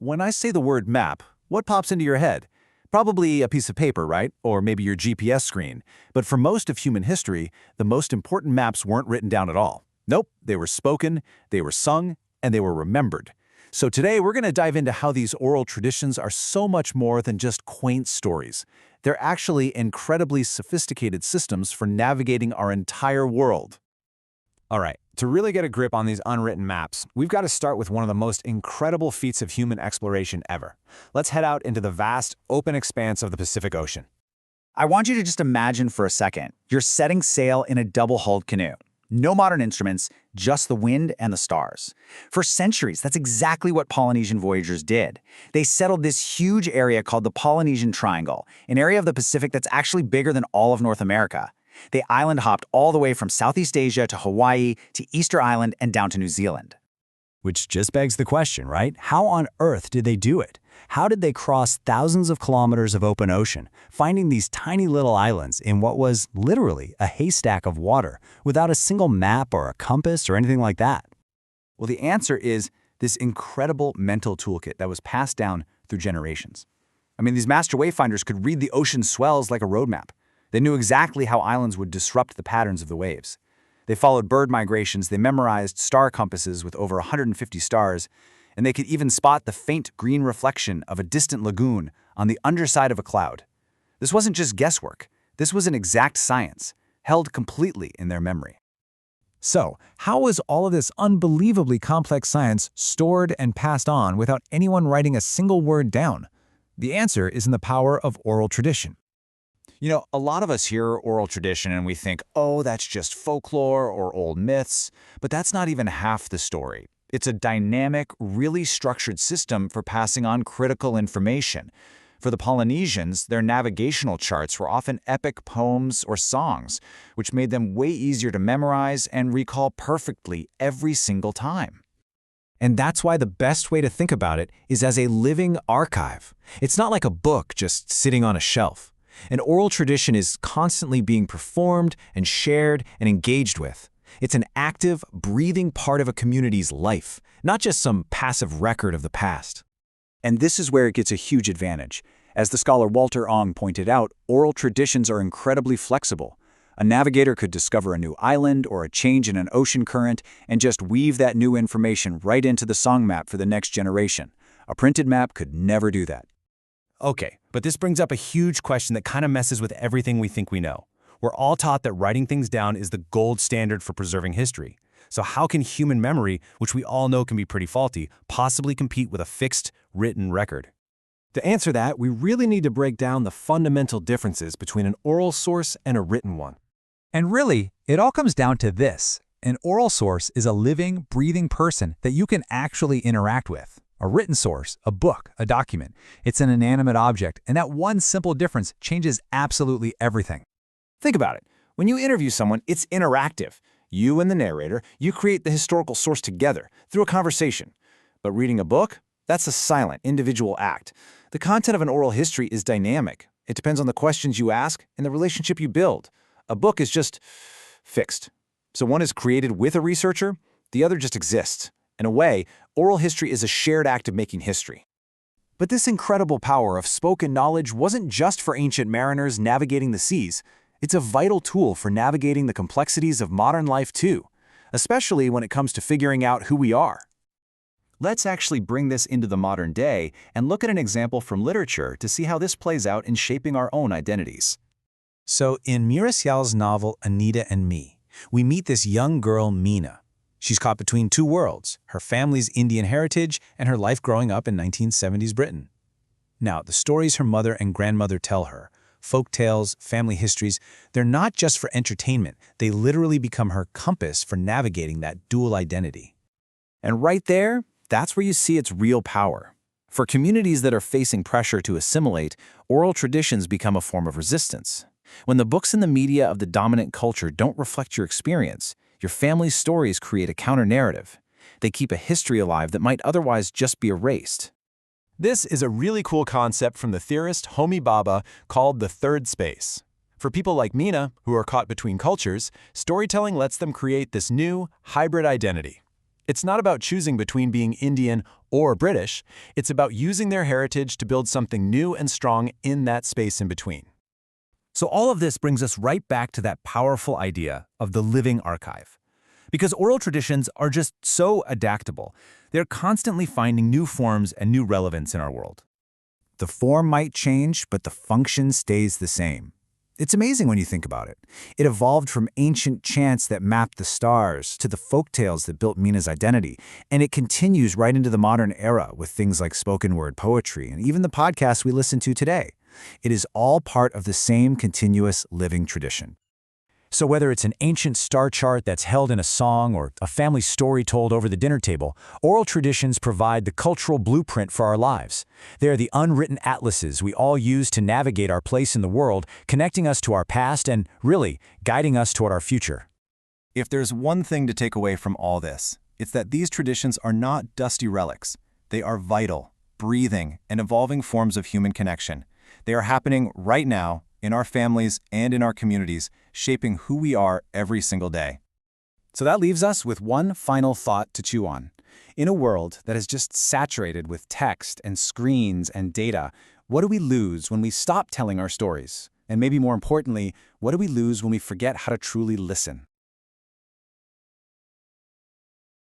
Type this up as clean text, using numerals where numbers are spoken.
when I say the word map, what pops into your head? Probably a piece of paper, right? Or maybe your GPS screen. But for most of human history, the most important maps weren't written down at all. Nope, they were spoken, they were sung, and they were remembered. So today we're going to dive into how these oral traditions are so much more than just quaint stories. They're actually incredibly sophisticated systems for navigating our entire world. All right, to really get a grip on these unwritten maps, we've got to start with one of the most incredible feats of human exploration ever. Let's head out into the vast, open expanse of the Pacific Ocean. I want you to just imagine for a second, you're setting sail in a double-hulled canoe. No modern instruments, just the wind and the stars. For centuries, that's exactly what Polynesian voyagers did. They settled this huge area called the Polynesian Triangle, an area of the Pacific that's actually bigger than all of North America. They island hopped all the way from Southeast Asia to Hawaii to Easter Island and down to New Zealand. Which just begs the question, right? How on earth did they do it? How did they cross thousands of kilometers of open ocean, finding these tiny little islands in what was literally a haystack of water, without a single map or a compass or anything like that? Well, the answer is this incredible mental toolkit that was passed down through generations. I mean, these master wayfinders could read the ocean swells like a roadmap. They knew exactly how islands would disrupt the patterns of the waves. They followed bird migrations, they memorized star compasses with over 150 stars, and they could even spot the faint green reflection of a distant lagoon on the underside of a cloud. This wasn't just guesswork. This was an exact science, held completely in their memory. So, how was all of this unbelievably complex science stored and passed on without anyone writing a single word down? The answer is in the power of oral tradition. You know, a lot of us hear oral tradition and we think, oh, that's just folklore or old myths, but that's not even half the story. It's a dynamic, really structured system for passing on critical information. For the Polynesians, their navigational charts were often epic poems or songs, which made them way easier to memorize and recall perfectly every single time. And that's why the best way to think about it is as a living archive. It's not like a book just sitting on a shelf. An oral tradition is constantly being performed and shared and engaged with. It's an active, breathing part of a community's life, not just some passive record of the past. And this is where it gets a huge advantage. As the scholar Walter Ong pointed out, oral traditions are incredibly flexible. A navigator could discover a new island or a change in an ocean current and just weave that new information right into the song map for the next generation. A printed map could never do that. Okay, but this brings up a huge question that kind of messes with everything we think we know. We're all taught that writing things down is the gold standard for preserving history. So how can human memory, which we all know can be pretty faulty, possibly compete with a fixed, written record? To answer that, we really need to break down the fundamental differences between an oral source and a written one. And really, it all comes down to this. An oral source is a living, breathing person that you can actually interact with. A written source, a book, a document, it's an inanimate object, and that one simple difference changes absolutely everything. Think about it. When you interview someone, it's interactive. You and the narrator, you create the historical source together through a conversation. But reading a book, that's a silent, individual act. The content of an oral history is dynamic. It depends on the questions you ask and the relationship you build. A book is just fixed. So one is created with a researcher, the other just exists. In a way, oral history is a shared act of making history. But this incredible power of spoken knowledge wasn't just for ancient mariners navigating the seas. It's a vital tool for navigating the complexities of modern life too, especially when it comes to figuring out who we are. Let's actually bring this into the modern day and look at an example from literature to see how this plays out in shaping our own identities. So in Mira Xiao's novel Anita and Me, we meet this young girl, Mina. She's caught between two worlds, her family's Indian heritage and her life growing up in 1970s Britain. Now, the stories her mother and grandmother tell her, folk tales, family histories, they're not just for entertainment. They literally become her compass for navigating that dual identity. And right there, that's where you see its real power. For communities that are facing pressure to assimilate, oral traditions become a form of resistance. When the books and the media of the dominant culture don't reflect your experience, your family's stories create a counter-narrative. They keep a history alive that might otherwise just be erased. This is a really cool concept from the theorist Homi Bhabha called the third space. For people like Mina, who are caught between cultures, storytelling lets them create this new, hybrid identity. It's not about choosing between being Indian or British, it's about using their heritage to build something new and strong in that space in between. So all of this brings us right back to that powerful idea of the living archive. Because oral traditions are just so adaptable, they're constantly finding new forms and new relevance in our world. The form might change, but the function stays the same. It's amazing when you think about it. It evolved from ancient chants that mapped the stars to the folktales that built Mina's identity, and it continues right into the modern era with things like spoken word poetry and even the podcasts we listen to today. It is all part of the same continuous living tradition. So whether it's an ancient star chart that's held in a song or a family story told over the dinner table, oral traditions provide the cultural blueprint for our lives. They're the unwritten atlases we all use to navigate our place in the world, connecting us to our past and, really, guiding us toward our future. If there's one thing to take away from all this, it's that these traditions are not dusty relics. They are vital, breathing, and evolving forms of human connection. They are happening right now, in our families and in our communities, shaping who we are every single day. So that leaves us with one final thought to chew on. In a world that is just saturated with text and screens and data, what do we lose when we stop telling our stories? And maybe more importantly, what do we lose when we forget how to truly listen?